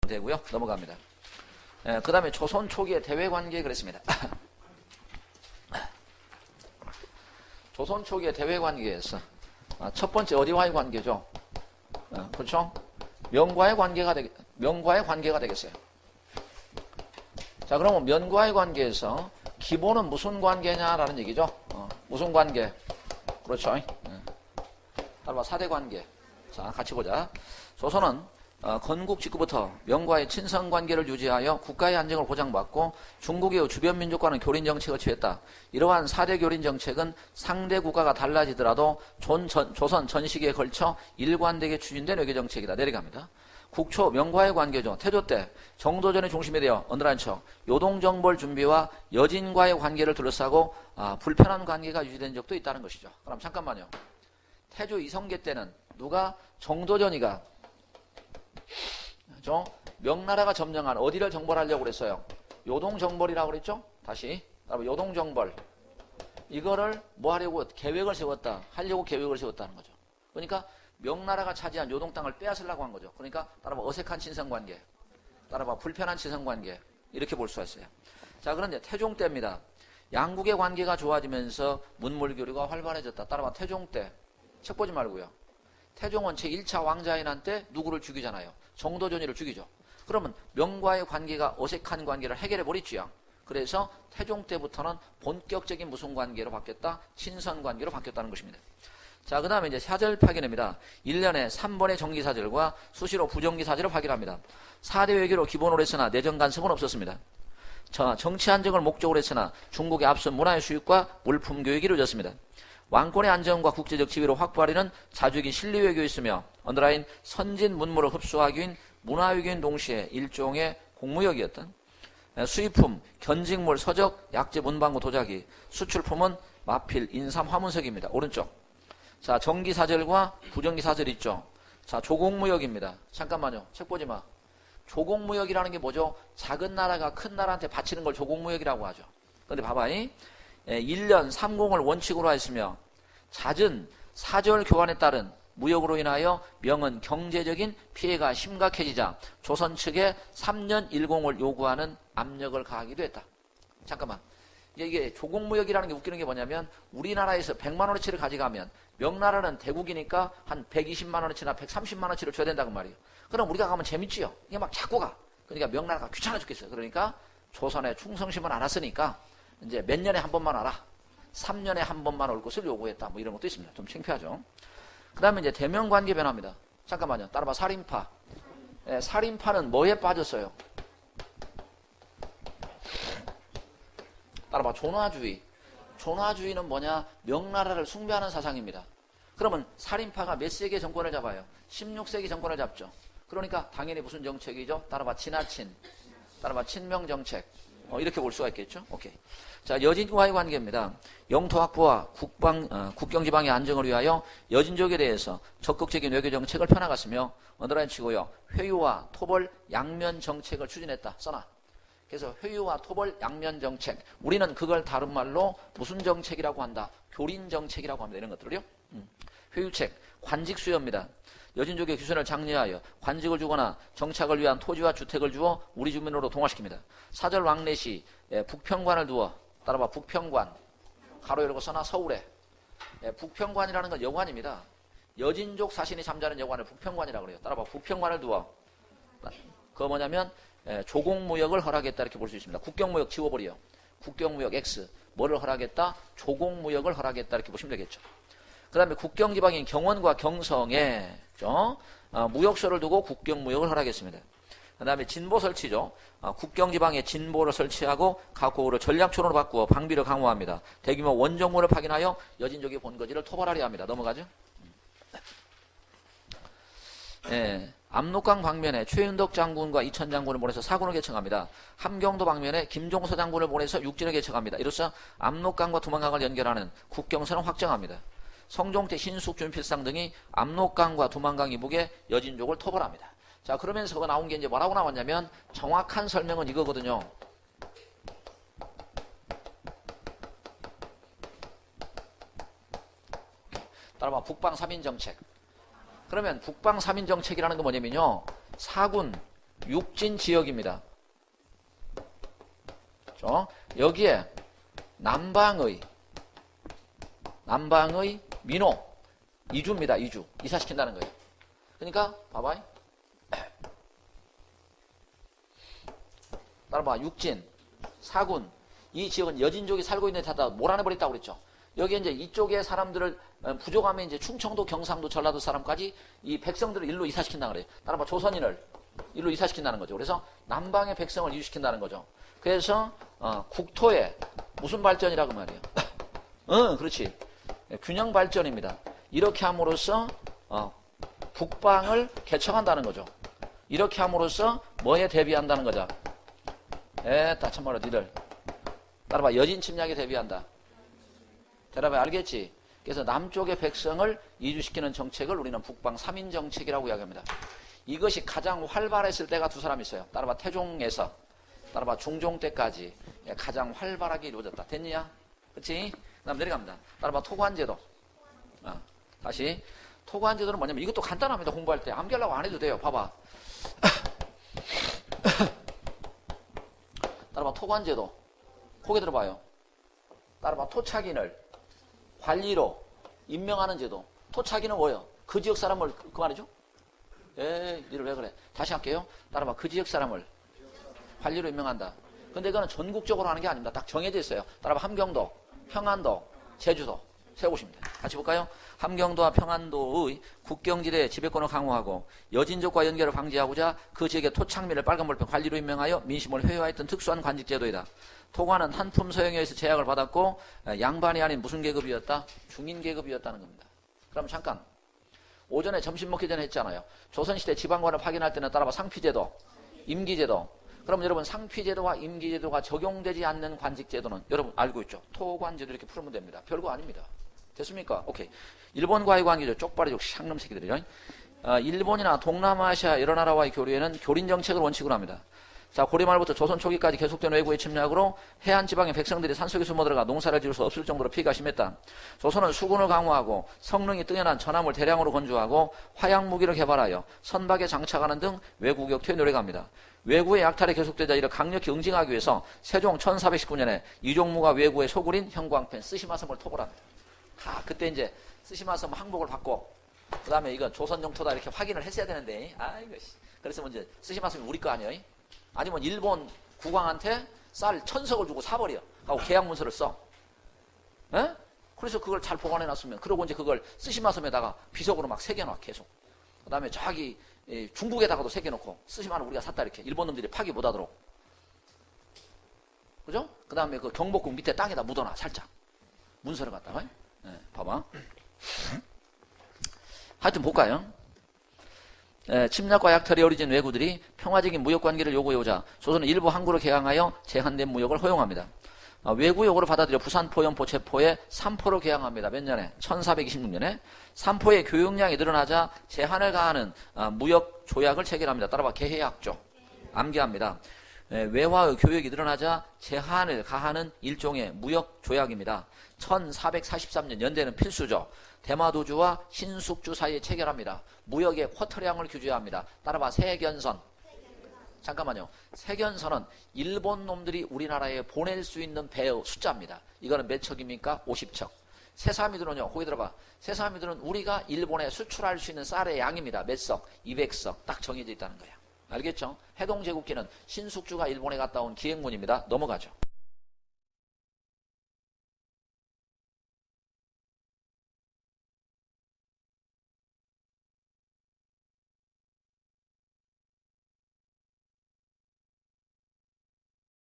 되고요. 넘어갑니다. 그 다음에 조선 초기의 대외관계 그랬습니다. 조선 초기의 대외관계에서 첫 번째 어디와의 관계죠? 그렇죠? 명과의 관계가 되겠어요. 자, 그러면 명과의 관계에서 기본은 무슨 관계냐라는 얘기죠. 무슨 관계? 그렇죠. 따라봐 4대 관계. 자, 같이 보자. 조선은 건국 직후부터 명과의 친선 관계를 유지하여 국가의 안정을 보장받고 중국의 주변 민족과는 교린 정책을 취했다. 이러한 4대 교린 정책은 상대 국가가 달라지더라도 조선 전 시기에 걸쳐 일관되게 추진된 외교 정책이다. 내려갑니다. 국초 명과의 관계죠. 태조 때 정도전의 중심이 되어 언더라인 척 요동정벌 준비와 여진과의 관계를 둘러싸고 불편한 관계가 유지된 적도 있다는 것이죠. 그럼 잠깐만요. 태조 이성계 때는 누가 정도전이가 명나라가 점령한 어디를 정벌하려고 그랬어요? 요동정벌이라고 그랬죠? 다시 요동정벌 이거를 뭐 하려고 계획을 세웠다. 하려고 계획을 세웠다는 거죠. 그러니까 명나라가 차지한 요동 땅을 빼앗으려고 한 거죠. 그러니까 따라봐 어색한 친선관계, 따라봐 불편한 친선관계 이렇게 볼 수가 있어요. 자, 그런데 태종 때입니다. 양국의 관계가 좋아지면서 문물교류가 활발해졌다. 따라봐 태종 때 책 보지 말고요. 태종은 제1차 왕자인한 때 누구를 죽이잖아요. 정도전이를 죽이죠. 그러면 명과의 관계가 어색한 관계를 해결해 버리지요. 그래서 태종 때부터는 본격적인 무슨 관계로 바뀌었다? 친선 관계로 바뀌었다는 것입니다. 자, 그 다음에 이제 사절 파견입니다. 1년에 3번의 정기사절과 수시로 부정기사절을 파견합니다. 4대 외교로 기본으로 했으나 내정 간섭은 없었습니다. 정치 안정을 목적으로 했으나 중국의 앞선 문화의 수입과 물품 교육이 이루어졌습니다. 왕권의 안정과 국제적 지위를 확보하려는 자주적인 실리 외교였으며 언더라인 선진 문물을 흡수하기 위한 문화 외교인 동시에 일종의 공무역이었던 수입품, 견직물, 서적, 약재, 문방구, 도자기, 수출품은 마필, 인삼, 화문석입니다. 오른쪽. 자, 정기사절과 부정기사절 있죠. 자, 조공무역입니다. 잠깐만요. 책 보지 마. 조공무역이라는 게 뭐죠? 작은 나라가 큰 나라한테 바치는 걸 조공무역이라고 하죠. 근데 봐봐. 1년 3공을 원칙으로 하였으며 잦은 사절 교환에 따른 무역으로 인하여 명은 경제적인 피해가 심각해지자 조선 측에 3년 1공을 요구하는 압력을 가하기도 했다. 잠깐만. 이게 조공무역이라는 게 웃기는 게 뭐냐면 우리나라에서 100만 원어치를 가져가면 명나라는 대국이니까 한 120만 원어치나 130만 원어치를 줘야 된다고 말이에요. 그럼 우리가 가면 재밌지요. 이게 막 자꾸 가. 그러니까 명나라가 귀찮아 죽겠어요. 그러니까 조선에 충성심은 알았으니까 이제 몇 년에 한 번만 와라. 3년에 한 번만 올 것을 요구했다. 뭐 이런 것도 있습니다. 좀 창피하죠. 그 다음에 이제 대명관계 변화입니다. 잠깐만요. 따라봐. 살인파. 살인파는 뭐에 빠졌어요? 따라봐. 존화주의. 존화주의는 뭐냐? 명나라를 숭배하는 사상입니다. 그러면 살인파가 몇 세기의 정권을 잡아요? 16세기 정권을 잡죠. 그러니까 당연히 무슨 정책이죠? 따라봐. 지나친. 따라봐. 친명정책. 이렇게 볼 수가 있겠죠? 오케이. 자, 여진과의 관계입니다. 영토 확보와 국경지방의 안정을 위하여 여진족에 대해서 적극적인 외교정책을 펴나갔으며 언더라인 치고요. 회유와 토벌 양면 정책을 추진했다. 써놔. 그래서 회유와 토벌 양면 정책. 우리는 그걸 다른 말로 무슨 정책이라고 한다? 교린 정책이라고 합니다. 이런 것들을요. 회유책, 관직 수요입니다. 여진족의 귀순을 장려하여 관직을 주거나 정착을 위한 토지와 주택을 주어 우리 주민으로 동화시킵니다. 사절 왕래시 북평관을 두어 따라봐. 북평관 가로 열고 써나 서울에 북평관이라는 건 여관입니다. 여진족 사신이 잠자는 여관을 북평관이라고 그래요. 따라봐. 북평관을 두어 그거 뭐냐면 조공무역을 허락했다 이렇게 볼 수 있습니다. 국경무역 지워버려. 국경무역 X 뭐를 허락했다? 조공무역을 허락했다 이렇게 보시면 되겠죠. 그 다음에 국경지방인 경원과 경성에 무역소를 두고 국경무역을 허락했습니다. 그 다음에 진보 설치죠. 국경지방에 진보를 설치하고 각국으로 전략촌으로 바꾸어 방비를 강화합니다. 대규모 원정문을 파견하여 여진족의 본거지를 토벌하려 합니다. 넘어가죠. 압록강 방면에 최윤덕 장군과 이천 장군을 보내서 사군을 개척합니다. 함경도 방면에 김종서 장군을 보내서 육진을 개척합니다. 이로써 압록강과 두만강을 연결하는 국경선을 확정합니다. 성종태, 신숙, 준필상 등이 압록강과 두만강 이북에 여진족을 토벌합니다. 자, 그러면서 나온 게 이제 뭐라고 나왔냐면 정확한 설명은 이거거든요. 따라봐. 북방 3인 정책. 그러면 북방 3인 정책이라는 건 뭐냐면요. 사군, 육진 지역입니다. 여기에 남방의 민호 이주입니다. 이사시킨다는 거예요. 그러니까 봐봐. 따라봐. 육진, 사군 이 지역은 여진족이 살고 있는 데다 몰아내버렸다고 그랬죠. 여기 이제 이쪽에 사람들을 부족하면 이제 충청도, 경상도, 전라도 사람까지 이 백성들을 일로 이사시킨다 그래요. 따라봐. 조선인을 일로 이사시킨다는 거죠. 그래서 남방의 백성을 이주시킨다는 거죠. 그래서 국토의 무슨 발전이라고 말이에요. 그렇지. 균형 발전입니다. 이렇게 함으로써 북방을 개척한다는 거죠. 이렇게 함으로써 뭐에 대비한다는 거죠. 참말로 니들 따라봐. 여진 침략에 대비한다. 대답해. 알겠지? 그래서 남쪽의 백성을 이주시키는 정책을 우리는 북방 3인 정책이라고 이야기합니다. 이것이 가장 활발했을 때가 두 사람 있어요. 따라봐. 태종에서 따라봐. 중종 때까지 가장 활발하게 이루어졌다. 됐냐? 그치? 그 다음 내려갑니다. 따라봐. 토관제도. 다시. 토관제도는 뭐냐면 이것도 간단합니다. 공부할 때. 암기하려고 안 해도 돼요. 봐봐. 따라봐. 토관제도. 고개 들어봐요. 따라봐. 토착인을 관리로 임명하는 제도. 토착인은 뭐예요? 그 지역 사람을 그 말이죠? 니를 왜 그래? 다시 할게요. 따라봐. 그 지역 사람을 관리로 임명한다. 근데 이거는 전국적으로 하는 게 아닙니다. 딱 정해져 있어요. 따라봐. 함경도, 평안도, 제주도 세워보시면 돼요. 같이 볼까요? 함경도와 평안도의 국경지대의 지배권을 강화하고 여진족과 연결을 방지하고자 그 지역의 토착민을 빨간볼펜 관리로 임명하여 민심을 회유하였던 특수한 관직제도이다. 토관은 한품 서영에 의해서 제약을 받았고 양반이 아닌 무슨 계급이었다? 중인 계급이었다는 겁니다. 그럼 잠깐. 오전에 점심 먹기 전에 했잖아요. 조선시대 지방관을 파견할 때는 따라봐. 상피제도, 임기제도. 그럼 여러분 상피제도와 임기제도가 적용되지 않는 관직제도는 여러분 알고 있죠? 토관제도 이렇게 풀면 됩니다. 별거 아닙니다. 됐습니까? 오케이. 일본과의 관계죠. 쪽발이족 샹놈 새끼들이죠. 일본이나 동남아시아 여러 나라와의 교류에는 교린 정책을 원칙으로 합니다. 자, 고려 말부터 조선 초기까지 계속된 외국의 침략으로 해안 지방의 백성들이 산속에 숨어들어가 농사를 지을 수 없을 정도로 피해가 심했다. 조선은 수군을 강화하고 성능이 뛰어난 전함을 대량으로 건조하고 화약 무기를 개발하여 선박에 장착하는 등 외국 역투에 노력합니다. 외구의 약탈이 계속되자 이를 강력히 응징하기 위해서 세종 1419년에 이종무가 외구의 소굴인 형광펜 쓰시마섬을 토벌합니다. 그때 이제 쓰시마섬 항복을 받고 그 다음에 이건 조선 영토다 이렇게 확인을 했어야 되는데 그래서 이제 쓰시마섬이 우리 거 아니에요? 아니면 일본 국왕한테 쌀 1000석을 주고 사버려. 하고 계약 문서를 써. 그래서 그걸 잘 보관해놨으면 그러고 이제 그걸 쓰시마섬에다가 비석으로 막 새겨놔 계속. 그 다음에 저기 중국에다가도 새겨놓고 쓰시마는 우리가 샀다 이렇게 일본 놈들이 파기 못하도록. 그죠? 그 다음에 그 경복궁 밑에 땅에다 묻어놔 살짝. 문서를 갖다가. 봐봐. 하여튼 볼까요? 침략과 약탈에 어리진 왜구들이 평화적인 무역관계를 요구해오자 조선은 일부 항구를 개항하여 제한된 무역을 허용합니다. 외구 요구를 받아들여 부산포, 연포, 제포에 3포를 개항합니다. 몇 년에? 1426년에. 3포의 교역량이 늘어나자 제한을 가하는 무역 조약을 체결합니다. 따라봐. 개해약조. 암기합니다. 외화의 교역이 늘어나자 제한을 가하는 일종의 무역 조약입니다. 1443년 연대는 필수죠. 대마도주와 신숙주 사이에 체결합니다. 무역의 쿼터량을 규제합니다. 따라봐. 세견선. 잠깐만요. 세견선은 일본 놈들이 우리나라에 보낼 수 있는 배의 숫자입니다. 이거는 몇 척입니까? 50척. 세사미들은요. 거기 들어봐. 세사미들은 우리가 일본에 수출할 수 있는 쌀의 양입니다. 몇 석? 200석. 딱 정해져 있다는 거야. 알겠죠? 해동제국기는 신숙주가 일본에 갔다 온 기행문입니다. 넘어가죠.